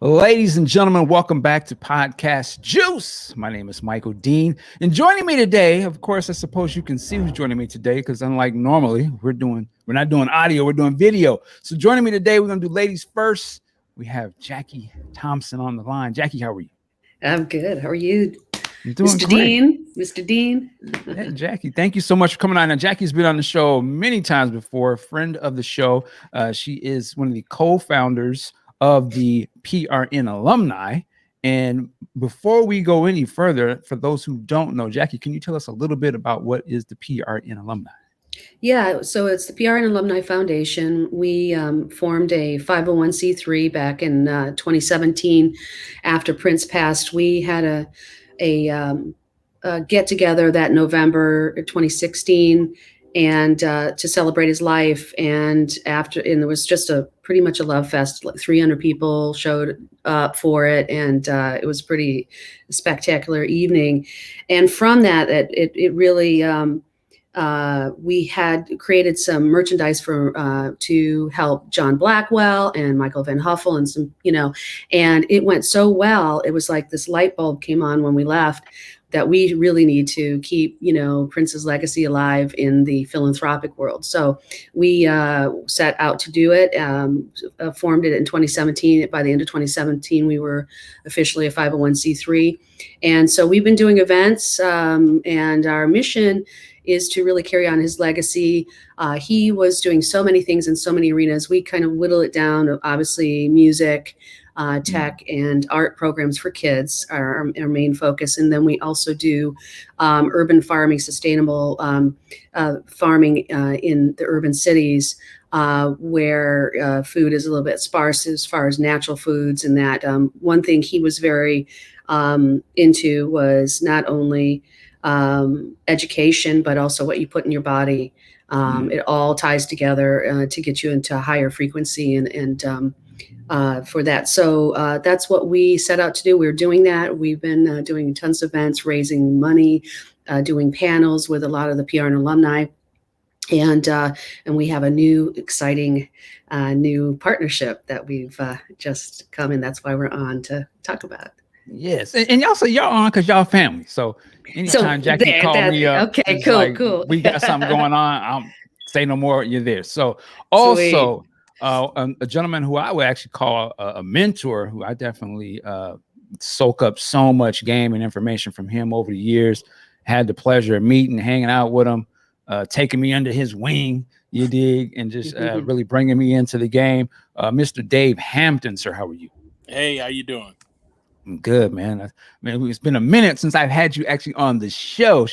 Ladies and gentlemen, welcome back to Podcast Juice. My name is Michael Dean, and joining me today, of course, I suppose you can see who's joining me today, because unlike normally, we're not doing audio, we're doing video. So joining me today, we're going to do ladies first. We have Jackie Thompson on the line. Jackie, how are you? I'm good. How are you? I'm doing Mr. great. Dean? Mr. Dean? Hey, Jackie, thank you so much for coming on. Now, Jackie's been on the show many times before, a friend of the show. She is one of the co-founders of the PRN Alumni. And before we go any further, for those who don't know, Jackie, can you tell us a little bit about what is the PRN Alumni? Yeah, so it's the PRN Alumni Foundation. We formed a 501c3 back in 2017. After Prince passed, we had a get together that November 2016 and to celebrate his life. And there was just pretty much a love fest. Like 300 people showed up for it, and it was a pretty spectacular evening. And from that, it really we had created some merchandise to help John Blackwell and Michael Van Huffel and some, and it went so well. It was like this light bulb came on when we left that we really need to keep, Prince's legacy alive in the philanthropic world. So we set out to do it, formed it in 2017. By the end of 2017, we were officially a 501c3. And so we've been doing events, and our mission is to really carry on his legacy. He was doing so many things in so many arenas. We kind of whittle it down to obviously music, tech, and art programs for kids are our main focus. And then we also do urban farming, sustainable farming in the urban cities, where food is a little bit sparse as far as natural foods. And that one thing he was very into was not only education, but also what you put in your body. It all ties together to get you into a higher frequency and for that. So that's what we set out to do. We're doing that. We've been doing tons of events, raising money, doing panels with a lot of the PRN alumni. And we have a new exciting new partnership that we've just come in. That's why we're on to talk about it. Yes, and y'all say y'all on because y'all family. So anytime Jackie called me up, okay, cool. We got something going on. I'll say no more. You're there. So also a gentleman who I would actually call a mentor, who I definitely soak up so much game and information from him over the years. Had the pleasure of meeting, hanging out with him, taking me under his wing. You dig, and just really bringing me into the game. Mr. Dave Hampton, sir, how are you? Hey, how you doing? I'm good, man. It's been a minute since I've had you actually on the show.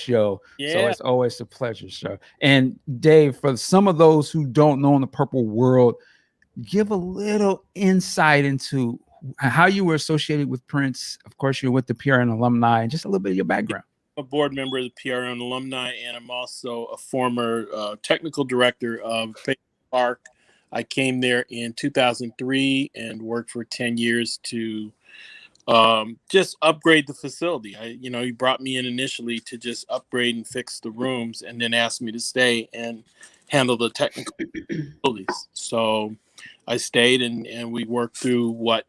Yeah. So it's always a pleasure, sir. And Dave, for some of those who don't know in the purple world, give a little insight into how you were associated with Prince. Of course, you're with the PRN alumni, and just a little bit of your background. I'm a board member of the PRN alumni, and I'm also a former technical director of Park. I came there in 2003 and worked for 10 years to just upgrade the facility. He brought me in initially to just upgrade and fix the rooms, and then asked me to stay and handle the technical facilities. So I stayed, and we worked through what,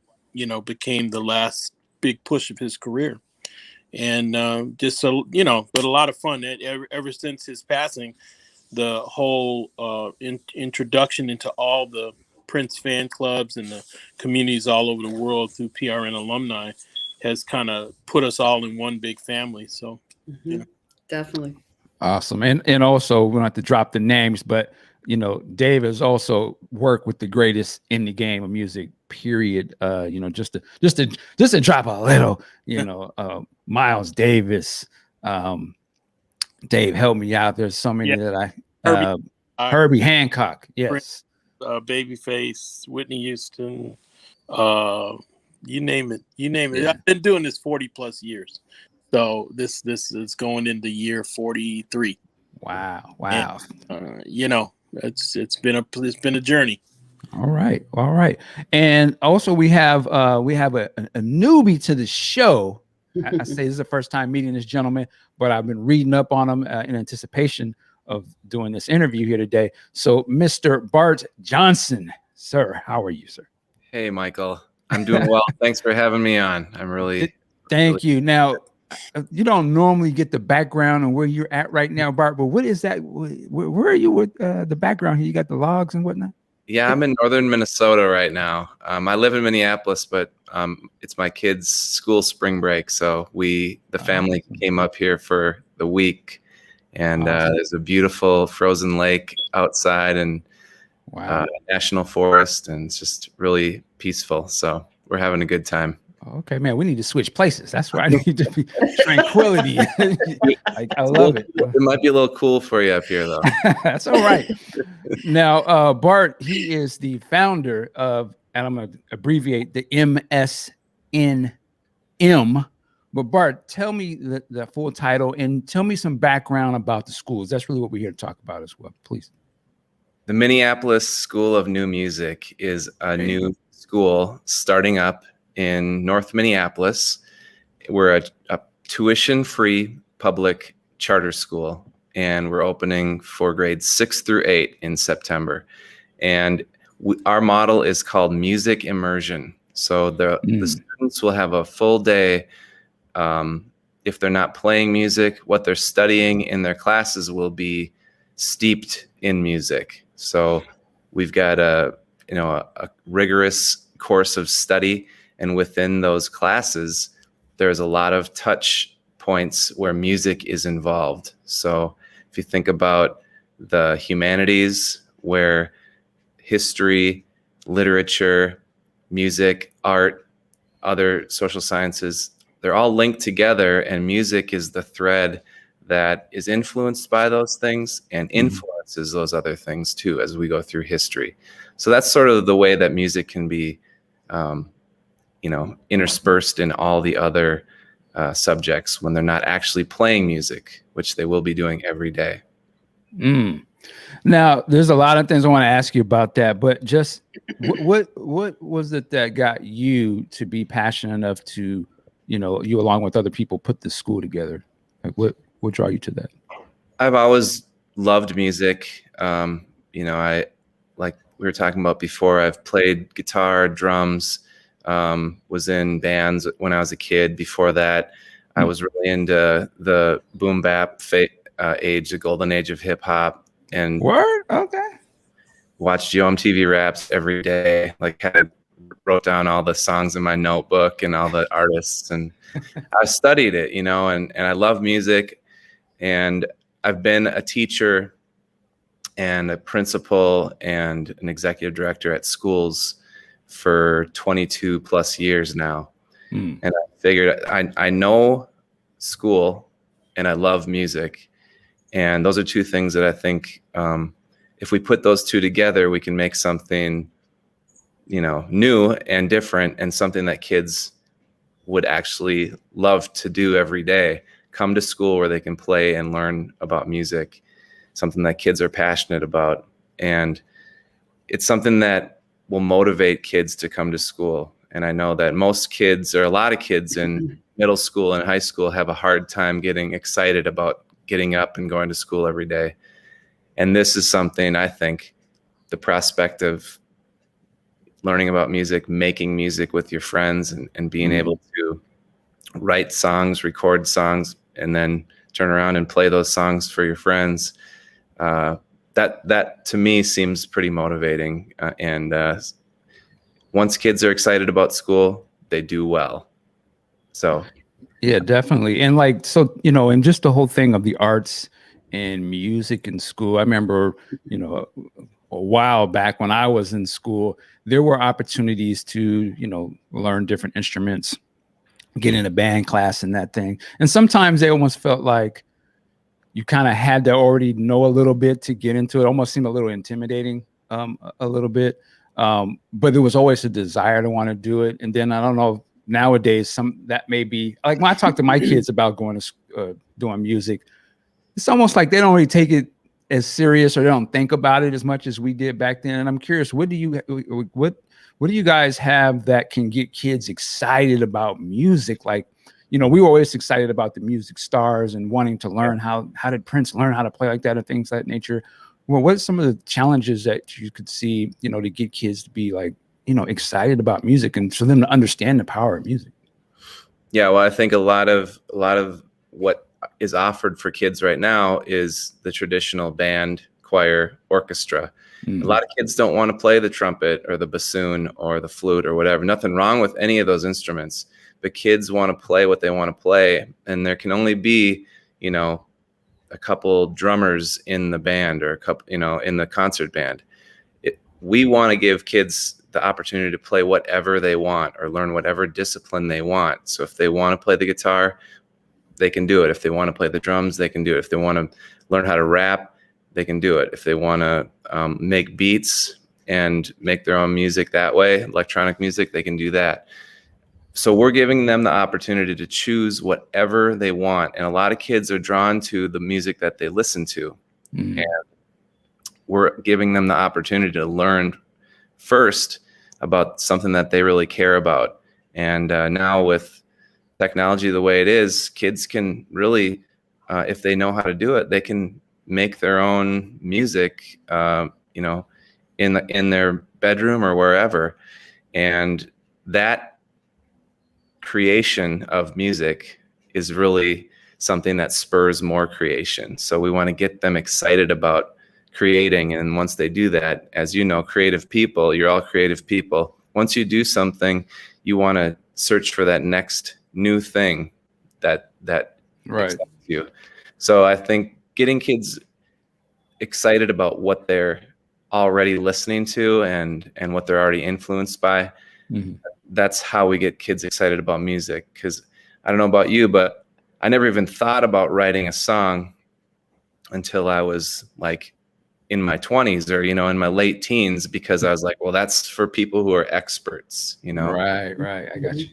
became the last big push of his career. And but a lot of fun. Ever since his passing, the whole introduction into all the Prince fan clubs and the communities all over the world through PRN alumni has kind of put us all in one big family. So Definitely awesome. And also, we don't have to drop the names, but Dave has also worked with the greatest in the game of music, period. Just to drop a little, Miles Davis, Dave, help me out. There's so many that Herbie Hancock, yes. Babyface, Whitney Houston, you name it. Yeah. I've been doing this 40 plus years. So this is going into year 43. Wow. And, it's been a journey. All right. And also we have a newbie to the show. I say this is the first time meeting this gentleman, but I've been reading up on him in anticipation of doing this interview here today. So Mr. Bart Johnson, sir, how are you, sir? Hey, Michael. I'm doing well. Thanks for having me on. I'm really. Thank you. Now, you don't normally get the background on where you're at right now, Bart, but what is that? Where are you with the background here? You got the logs and whatnot? Yeah, I'm in northern Minnesota right now. I live in Minneapolis, but it's my kids' school spring break. So the family came up here for the week, and there's a beautiful frozen lake outside and national forest, and it's just really peaceful. So we're having a good time. Okay, man, we need to switch places. That's where I need to be. Tranquility. I love it. It might be a little cool for you up here, though. That's all right. Now, Bart, he is the founder of, and I'm going to abbreviate the MSNM. But Bart, tell me the full title and tell me some background about the schools. That's really what we're here to talk about as well, please. The Minneapolis School of New Music is a new school starting up in North Minneapolis. We're a tuition-free public charter school, and we're opening for grades 6 through 8 in September. And our model is called music immersion. So the students will have a full day. If they're not playing music, what they're studying in their classes will be steeped in music. So we've got a rigorous course of study, and within those classes, there's a lot of touch points where music is involved. So if you think about the humanities, where history, literature, music, art, other social sciences, they're all linked together, and music is the thread that is influenced by those things and influences those other things too as we go through history. So that's sort of the way that music can be interspersed in all the other subjects when they're not actually playing music, which they will be doing every day. Now, there's a lot of things I want to ask you about that, but just what was it that got you to be passionate enough to, you along with other people, put the school together? Like what draw you to that? I've always loved music. I, like we were talking about before, I've played guitar, drums, was in bands when I was a kid. Before that, I was really into the boom bap age, the golden age of hip hop, and watched MTV Raps every day. Like, wrote down all the songs in my notebook and all the artists, and I studied it, and I love music, and I've been a teacher and a principal and an executive director at schools for 22 plus years now. And I figured I know school and I love music. And those are two things that I think if we put those two together, we can make something, new and different, and something that kids would actually love to do every day. Come to school where they can play and learn about music, something that kids are passionate about. And it's something that will motivate kids to come to school. And I know that most kids, or a lot of kids in middle school and high school, have a hard time getting excited about getting up and going to school every day. And this is something, I think, the prospect of learning about music, making music with your friends, and being able to write songs, record songs, and then turn around and play those songs for your friends. That to me seems pretty motivating. And once kids are excited about school, they do well. So, yeah, definitely. And and just the whole thing of the arts and music in school. I remember, a while back when I was in school, there were opportunities to, learn different instruments, get in a band class and that thing. And sometimes they almost felt like you kind of had to already know a little bit to get into it. Almost seemed a little intimidating, a little bit. But there was always a desire to want to do it. And then I don't know, nowadays, that may be like when I talk to my kids about going to doing music, it's almost like they don't really take it as serious, or they don't think about it as much as we did back then. And I'm curious, what do you guys have that can get kids excited about music? Like, we were always excited about the music stars and wanting to learn how did Prince learn how to play like that and things of that nature. Well, what are some of the challenges that you could see, to get kids to be like, excited about music and for them to understand the power of music? Yeah, well, I think a lot of what is offered for kids right now is the traditional band, choir, orchestra. Mm-hmm. A lot of kids don't want to play the trumpet or the bassoon or the flute or whatever. Nothing wrong with any of those instruments, but kids want to play what they want to play, and there can only be, a couple drummers in the band or a couple, in the concert band. We want to give kids the opportunity to play whatever they want or learn whatever discipline they want. So if they want to play the guitar, they can do it. If they want to play the drums, they can do it. If they want to learn how to rap, they can do it. If they want to make beats and make their own music that way, electronic music, they can do that. So we're giving them the opportunity to choose whatever they want. And a lot of kids are drawn to the music that they listen to. Mm-hmm. And we're giving them the opportunity to learn first about something that they really care about. And now with technology the way it is, kids can really, if they know how to do it, they can make their own music, in their bedroom or wherever. And that creation of music is really something that spurs more creation. So we want to get them excited about creating. And once they do that, as you know, creative people, you're all creative people. Once you do something, you want to search for that next new thing that right. excites you. So I think getting kids excited about what they're already listening to and what they're already influenced by, mm-hmm. That's how we get kids excited about music. Because I don't know about you, but I never even thought about writing a song until I was like in my 20s or, in my late teens, because I was like, well, that's for people who are experts, Right. I got you.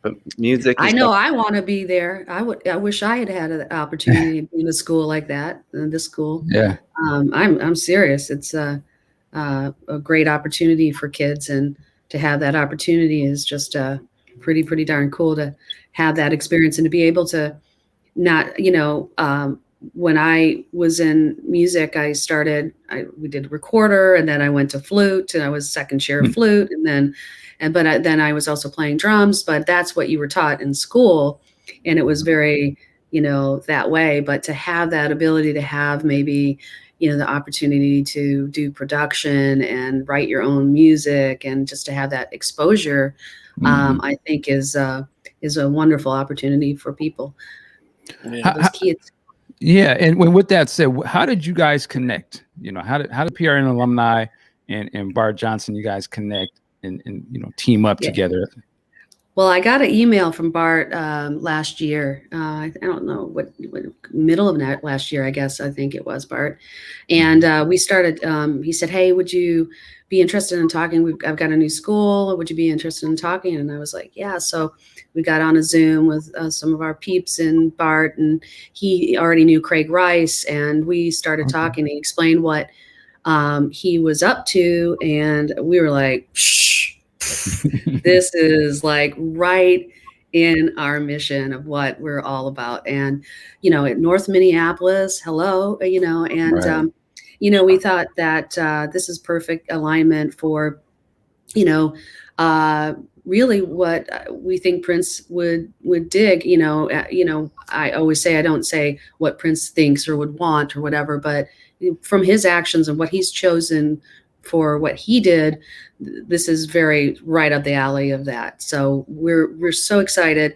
But music. I know I want to be there. I wish I had had an opportunity to be in a school like that, in this school. Yeah. I'm serious. It's a great opportunity for kids, and to have that opportunity is just pretty darn cool to have that experience and to be able to not, when I was in music, we did recorder, and then I went to flute, and I was second chair of flute, but then I was also playing drums. But that's what you were taught in school, and it was very, that way. But to have that ability to have maybe, the opportunity to do production and write your own music, and just to have that exposure, I think is a wonderful opportunity for people. Those kids. Yeah, and with that said, how did you guys connect? How did PRN alumni and Bart Johnson, you guys connect and team up together? Well, I got an email from Bart last year. I don't know what middle of last year, I think it was, Bart. And we started, he said, hey, would you be interested in talking? I've got a new school. Would you be interested in talking? And I was like, yeah. So we got on a Zoom with some of our peeps and Bart, and he already knew Craig Rice. And we started talking. He explained what he was up to. And we were like, this is like right in our mission of what we're all about. And, at North Minneapolis, hello, and, right. We thought that this is perfect alignment for, really what we think Prince would dig. I always say, I don't say what Prince thinks or would want or whatever, but from his actions and what he's chosen for what he did, this is very right up the alley of that. So we're so excited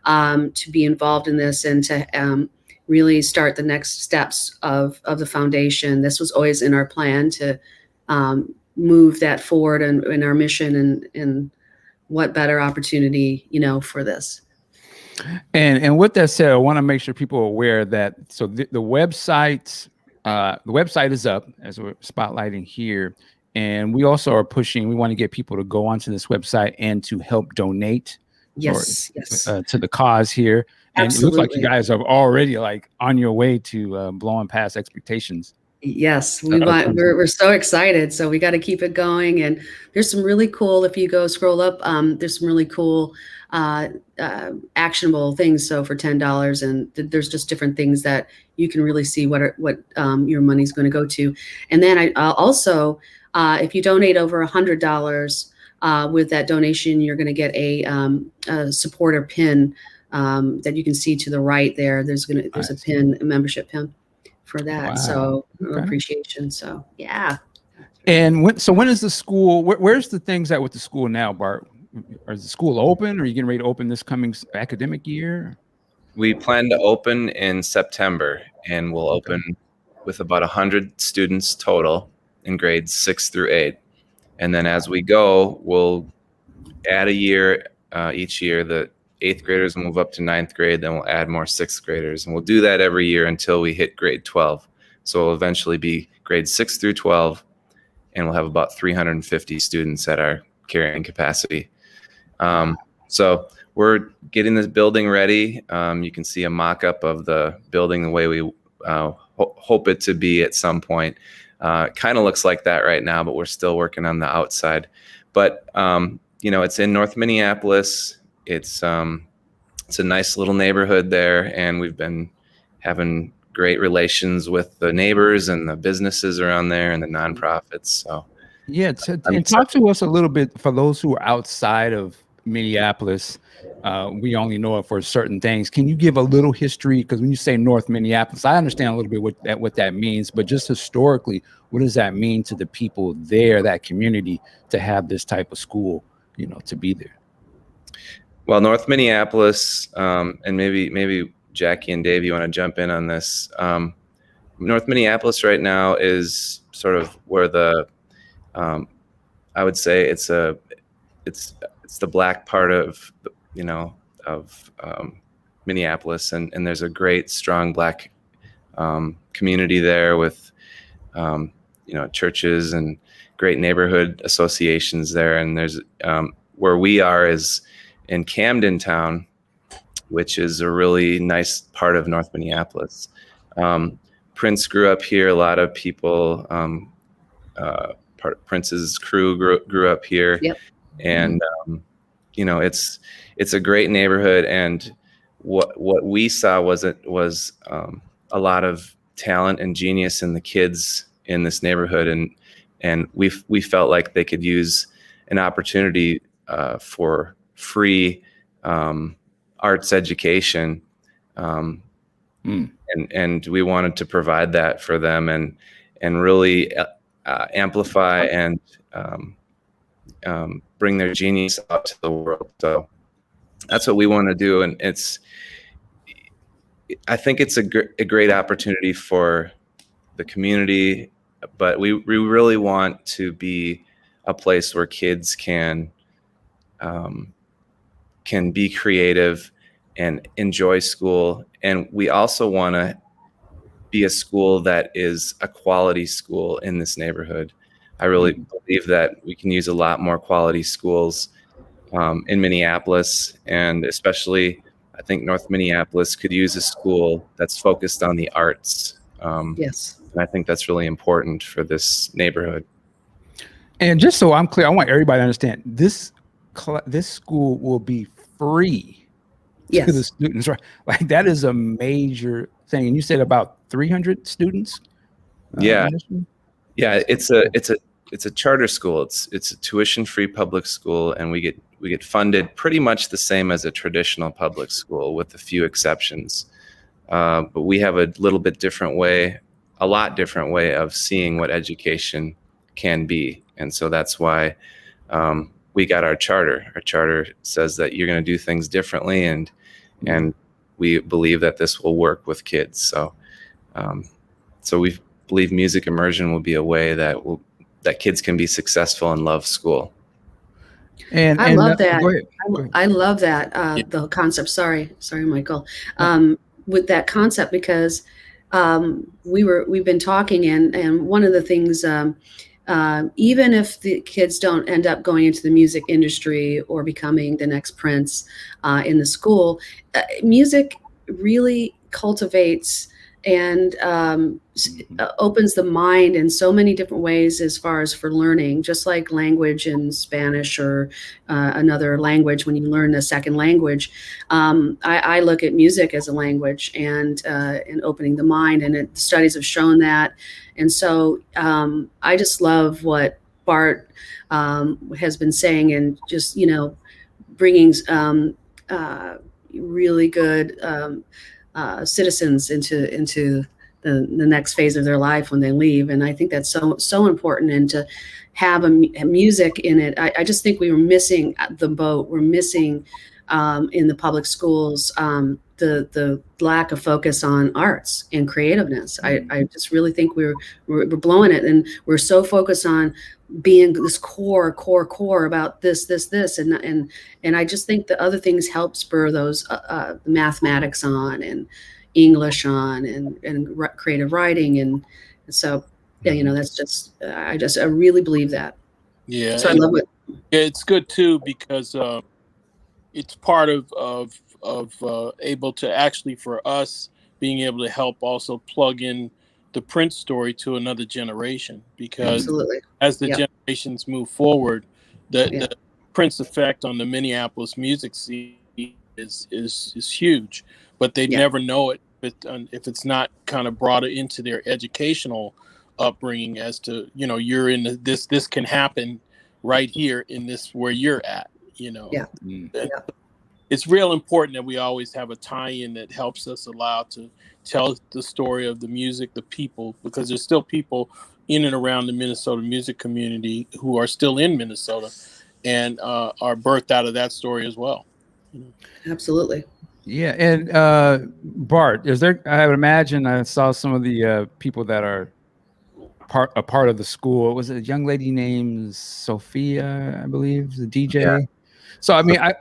to be involved in this and to really start the next steps of the foundation. This was always in our plan to move that forward in our mission, and what better opportunity, for this. And with that said, I want to make sure people are aware that the website is up, as we're spotlighting here. And we also are pushing, we want to get people to go onto this website and to help donate yes. To the cause here. And Absolutely. It looks like you guys are already like on your way to blowing past expectations. Yes, we're so excited. So we got to keep it going. And there's some really cool, if you go scroll up, there's some really cool actionable things. So for $10, and there's just different things that you can really see what your money's going to go to. And then I also, if you donate over $100, with that donation, you're going to get a supporter pin that you can see to the right there. There's a pin, a membership pin for that. Wow. So Okay. appreciation. So yeah. And when is the school? Where's the things at with the school now, Bart? Is the school open? Or are you getting ready to open this coming academic year? We plan to open in September, and we'll open with about 100 students total in grades 6 through 8. And then as we go, we'll add a year each year. The 8th graders will move up to 9th grade, then we'll add more 6th graders. And we'll do that every year until we hit grade 12. So it'll eventually be grades 6 through 12, and we'll have about 350 students at our carrying capacity. So we're getting this building ready. You can see a mock-up of the building the way we hope it to be at some point. Kind of looks like that right now, but we're still working on the outside. But it's in North Minneapolis. It's a nice little neighborhood there, and we've been having great relations with the neighbors and the businesses around there and the nonprofits. So yeah, and talk to us a little bit for those who are outside of Minneapolis. We only know it for certain things. Can you give a little history? Because when you say North Minneapolis, I understand a little bit what that means, but just historically, what does that mean to the people there, that community, to have this type of school, to be there? Well, North Minneapolis, and maybe Jackie and Dave, you want to jump in on this. North Minneapolis right now is sort of where I would say it's the black part of Minneapolis, and there's a great strong black community there with churches and great neighborhood associations there. And there's where we are is in Camden Town, which is a really nice part of North Minneapolis. Prince grew up here. A lot of people, part of Prince's crew grew up here. Yep. And it's a great neighborhood. And what we saw was a lot of talent and genius in the kids in this neighborhood, and we felt like they could use an opportunity for free arts education, and we wanted to provide that for them and really amplify and bring their genius out to the world. So that's what we want to do, and I think it's a great opportunity for the community, but we really want to be a place where kids can be creative and enjoy school. And we also want to be a school that is a quality school in this neighborhood. I really believe that we can use a lot more quality schools in Minneapolis, and especially I think North Minneapolis could use a school that's focused on the arts. Yes. And I think that's really important for this neighborhood. And just so I'm clear, I want everybody to understand this school will be free to the students, right? Like that is a major thing. And you said about 300 students. Yeah. It's a charter school. It's a tuition-free public school, and we get funded pretty much the same as a traditional public school, with a few exceptions. But we have a lot different way of seeing what education can be, and so that's why we got our charter. Our charter says that you're going to do things differently, and we believe that this will work with kids. So we believe music immersion will be a way that kids can be successful and love school. And I love that. Go ahead. I love that the concept. Sorry, Michael. With that concept, because we've been talking, and one of the things, even if the kids don't end up going into the music industry or becoming the next Prince in the school, music really cultivates and opens the mind in so many different ways as far as for learning, just like language in Spanish or another language. When you learn a second language, I look at music as a language and opening the mind, and studies have shown that. And so I just love what Bart has been saying, and just, bringing really good citizens into the next phase of their life when they leave. And I think that's so important. And to have a music in it, I just think we were missing the boat. We're missing in the public schools the lack of focus on arts and creativeness. I just really think we're blowing it, and we're so focused on being this core about this, and I just think the other things help spur those mathematics on, and English on, and creative writing, and so that's just I really believe that. Yeah, so I love it. It's good too, because it's part of able to actually, for us, being able to help also plug in the Prince story to another generation, because Absolutely. as the generations move forward, the Prince effect on the Minneapolis music scene is huge, but they never know it if it's not kind of brought into their educational upbringing, as to, you're in this can happen right here in this where you're at. It's real important that we always have a tie-in that helps us allow to tell the story of the music, the people, because there's still people in and around the Minnesota music community who are still in Minnesota and are birthed out of that story as well. Absolutely. Yeah. And Bart, I would imagine I saw some of the people that are a part of the school. Was it a young lady named Sophia, I believe, the DJ? Yeah. So, I mean, I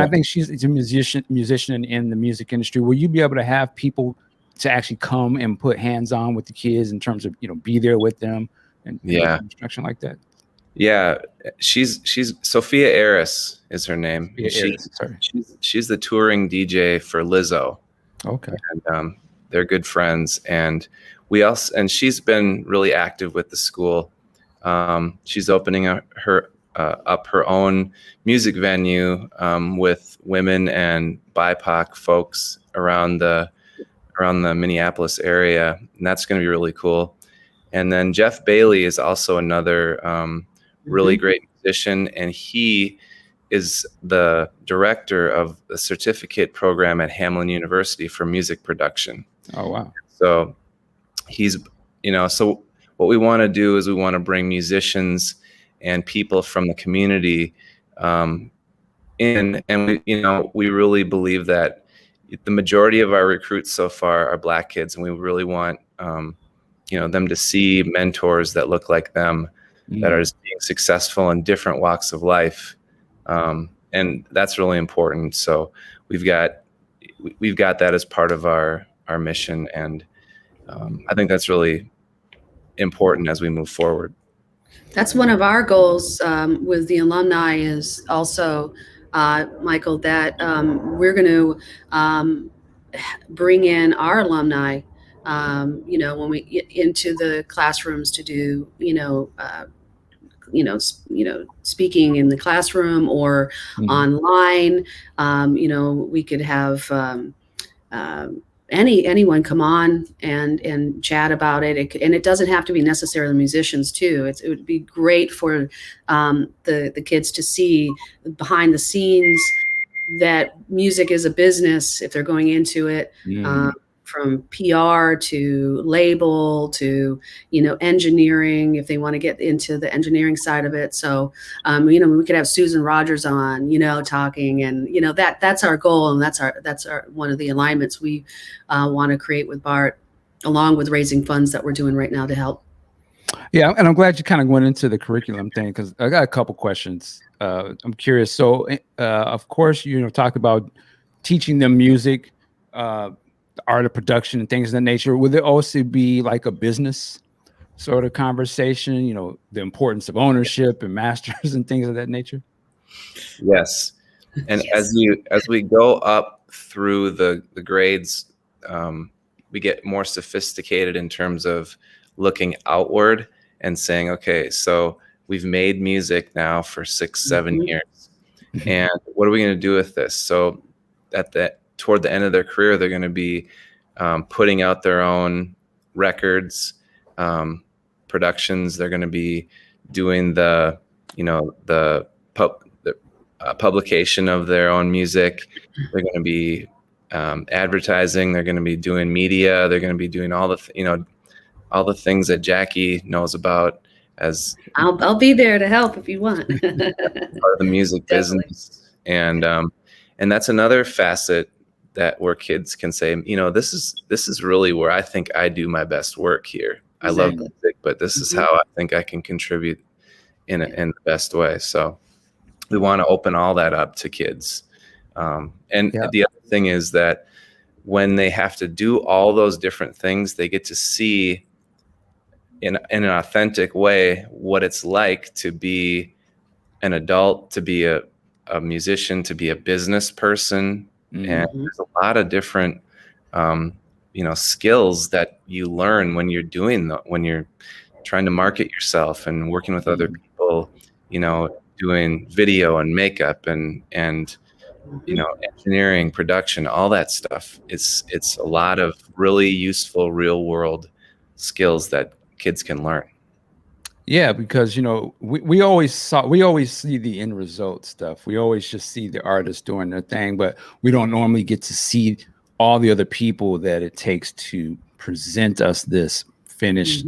think she's a musician in the music industry. Will you be able to have people to actually come and put hands on with the kids in terms of, be there with them and instruction like that? Yeah. She's Sophia Eris is her name. She's the touring DJ for Lizzo. Okay. And they're good friends. And she's been really active with the school. She's opening her own music venue with women and BIPOC folks around the Minneapolis area, and that's going to be really cool. And then Jeff Bailey is also another really great musician, and he is the director of the certificate program at Hamlin University for music production. Oh, wow. So he's, so what we want to do is we want to bring musicians and people from the community in, and we really believe that the majority of our recruits so far are Black kids, and we really want them to see mentors that look like them, that are being successful in different walks of life, and that's really important. So we've got that as part of our mission, and I think that's really important as we move forward. That's one of our goals with the alumni, is also, Michael, that we're going to bring in our alumni, when we into the classrooms to do, speaking in the classroom or online. We could have anyone come on and chat about it. And it doesn't have to be necessarily musicians too. It would be great for the kids to see behind the scenes that music is a business if they're going into it, from PR to label to, engineering, if they want to get into the engineering side of it. So, we could have Susan Rogers on, talking, and, that's our goal. And that's our one of the alignments we want to create with Bart, along with raising funds that we're doing right now to help. Yeah. And I'm glad you kind of went into the curriculum thing, because I got a couple questions. I'm curious. So, of course, talk about teaching them music, the art of production and things of that nature. Would there also be like a business sort of conversation, the importance of ownership and masters and things of that nature? Yes. And as we go up through the grades, we get more sophisticated in terms of looking outward and saying, okay, so we've made music now for 6-7 years. And what are we going to do with this? So toward the end of their career, they're going to be putting out their own records, productions. They're going to be doing the publication of their own music. They're going to be advertising. They're going to be doing media. They're going to be doing all the things that Jackie knows about as I'll be there to help if you want. part of the music Definitely. business. And that's another facet where kids can say, this is really where I think I do my best work here. I love music, but this is how I think I can contribute in the best way. So we want to open all that up to kids. The other thing is that when they have to do all those different things, they get to see in an authentic way what it's like to be an adult, to be a musician, to be a business person. And there's a lot of different skills that you learn when you're when you're trying to market yourself and working with other people, doing video and makeup and engineering, production, all that stuff. It's a lot of really useful real world skills that kids can learn. Yeah, because we always see the end result stuff. We always just see the artists doing their thing, but we don't normally get to see all the other people that it takes to present us this finished,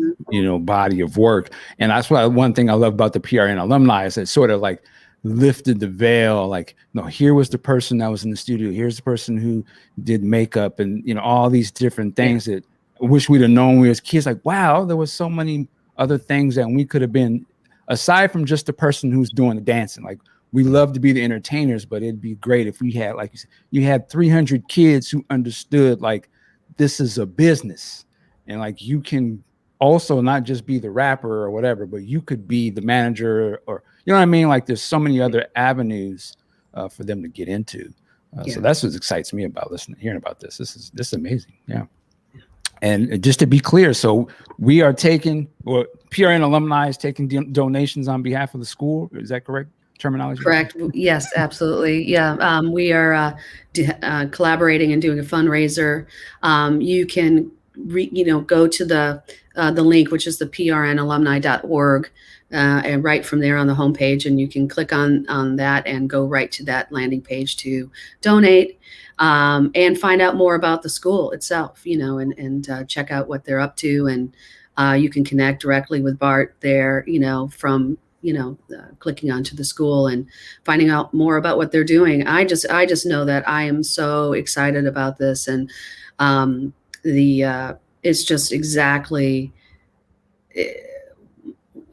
body of work. And that's why one thing I love about the PRN alumni is it sort of like lifted the veil. Like, here was the person that was in the studio. Here's the person who did makeup and all these different things that I wish we'd have known when we was kids. Like, wow, there was so many other things that we could have been, aside from just the person who's doing the dancing. Like, we love to be the entertainers, but it'd be great if we had, like you had 300 kids who understood, like, this is a business. And like, you can also not just be the rapper or whatever, but you could be the manager or, you know what I mean? Like, there's so many other avenues for them to get into. So that's what excites me about hearing about this. This is amazing. Yeah. And just to be clear, so we are PRN alumni is taking donations on behalf of the school. Is that correct terminology? Correct. Yes, absolutely. Yeah. We are collaborating and doing a fundraiser. You can go to the link, which is the prnalumni.org, and right from there on the homepage, and you can click on that and go right to that landing page to donate. And find out more about the school itself, and check out what they're up to. And you can connect directly with Bart there, from, clicking onto the school and finding out more about what they're doing. I just know that I am so excited about this. And it's just exactly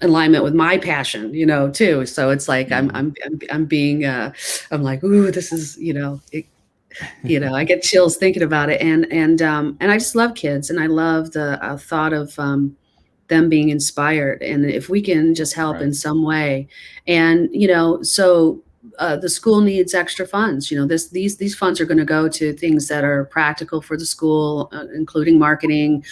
alignment with my passion, too. So it's like, I'm like, ooh, this is, I get chills thinking about it. And I just love kids, and I love the thought of them being inspired. And if we can just help in some way, and, so the school needs extra funds. These funds are going to go to things that are practical for the school, including marketing.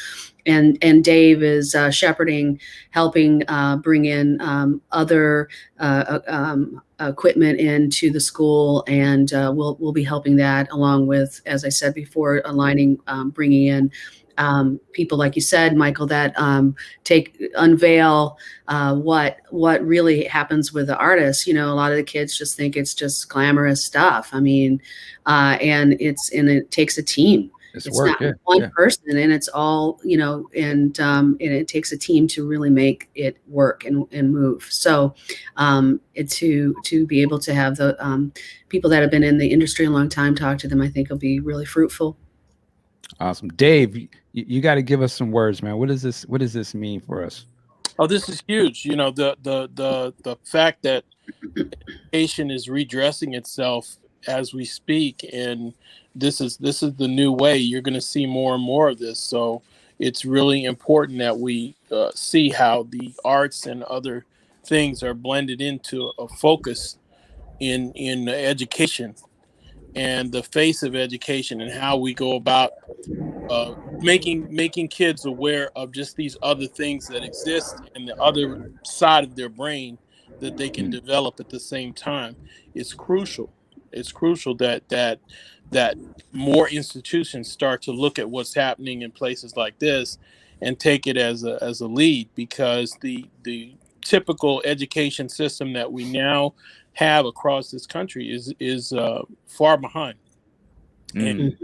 And Dave is shepherding, helping bring in other equipment into the school, and we'll be helping that, along with, as I said before, aligning, bringing in people like you said, Michael, that unveil what really happens with the artists. A lot of the kids just think it's just glamorous stuff. I mean, and it takes a team. It's not one person, and it's all, and it takes a team to really make it work and move. So to be able to have the people that have been in the industry a long time talk to them, I think will be really fruitful. Awesome. Dave, you got to give us some words, man. What does this mean for us? Oh, this is huge. The fact that education is redressing itself as we speak, and this is the new way. You're going to see more and more of this. So it's really important that we see how the arts and other things are blended into a focus in education, and the face of education, and how we go about making kids aware of just these other things that exist and the other side of their brain that they can develop at the same time. It's crucial. It's crucial that more institutions start to look at what's happening in places like this and take it as a lead, because the typical education system that we now have across this country is far behind. And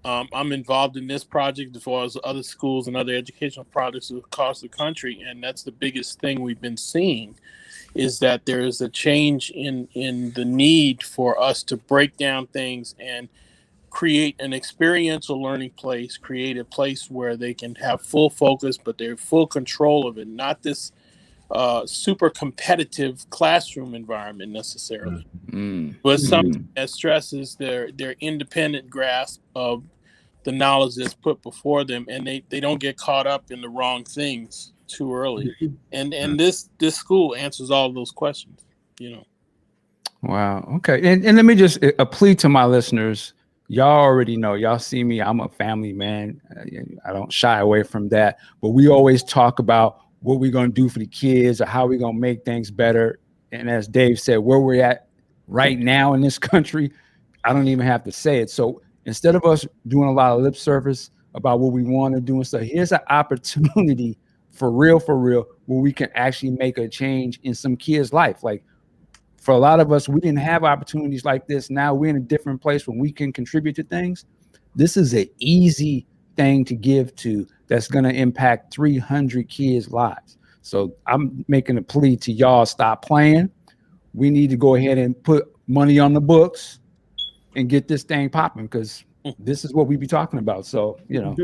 I'm involved in this project as well as other schools and other educational projects across the country, and that's the biggest thing we've been seeing, is that there is a change in the need for us to break down things and create an experiential learning place, create a place where they can have full focus, but they're full control of it, not this super competitive classroom environment necessarily, but something that stresses their independent grasp of the knowledge that's put before them, and they don't get caught up in the wrong things too early. And this school answers all of those questions, you know. Wow. Okay. And let me just a plea to my listeners. Y'all already know, y'all see me, I'm a family man. I don't shy away from that, but we always talk about what we're going to do for the kids or how we're going to make things better. And as Dave said, where we're at right now in this country, I don't even have to say it. So instead of us doing a lot of lip service about what we want to do and stuff, here's an opportunity for real, where we can actually make a change in some kids' life. Like for a lot of us, we didn't have opportunities like this. Now we're in a different place where we can contribute to things. This is an easy thing to give to that's going to impact 300 kids' lives. So I'm making a plea to y'all, stop playing. We need to go ahead and put money on the books and get this thing popping, because this is what we be talking about. So, you know,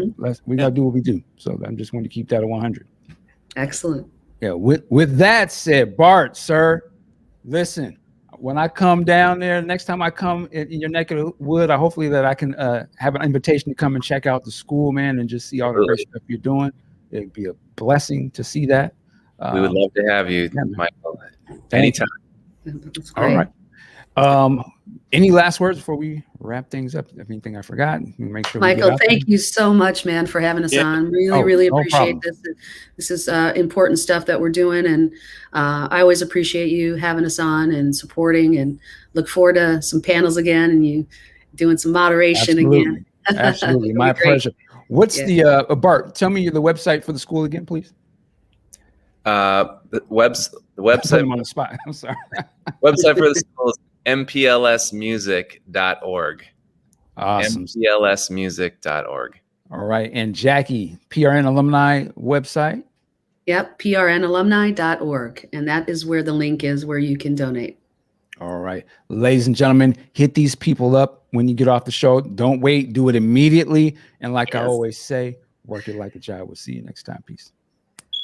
we got to do what we do. So I'm just going to keep that at 100. Excellent. Yeah. With that said, Bart, sir, listen, when I come down there, next time I come in your neck of the wood, hopefully that I can have an invitation to come and check out the school, man, and just see all the great stuff you're doing. It'd be a blessing to see that. We would love to have you, Michael. Anytime. All right. Any last words before we wrap things up? Anything I forgot? Make sure Michael, thank you so much, man, for having us on. Really appreciate this. This is important stuff that we're doing, and I always appreciate you having us on and supporting, and look forward to some panels again and you doing some moderation again. Absolutely, my pleasure. What's the Bart? Tell me the website for the school again, please. The website. Put him on the spot. I'm sorry. Website for the school is mplsmusic.org. Awesome. mplsmusic.org. All right. And Jackie, PRN Alumni website? Yep, prnalumni.org. And that is where the link is where you can donate. All right. Ladies and gentlemen, hit these people up when you get off the show. Don't wait. Do it immediately. And like I always say, work it like a job. We'll see you next time. Peace.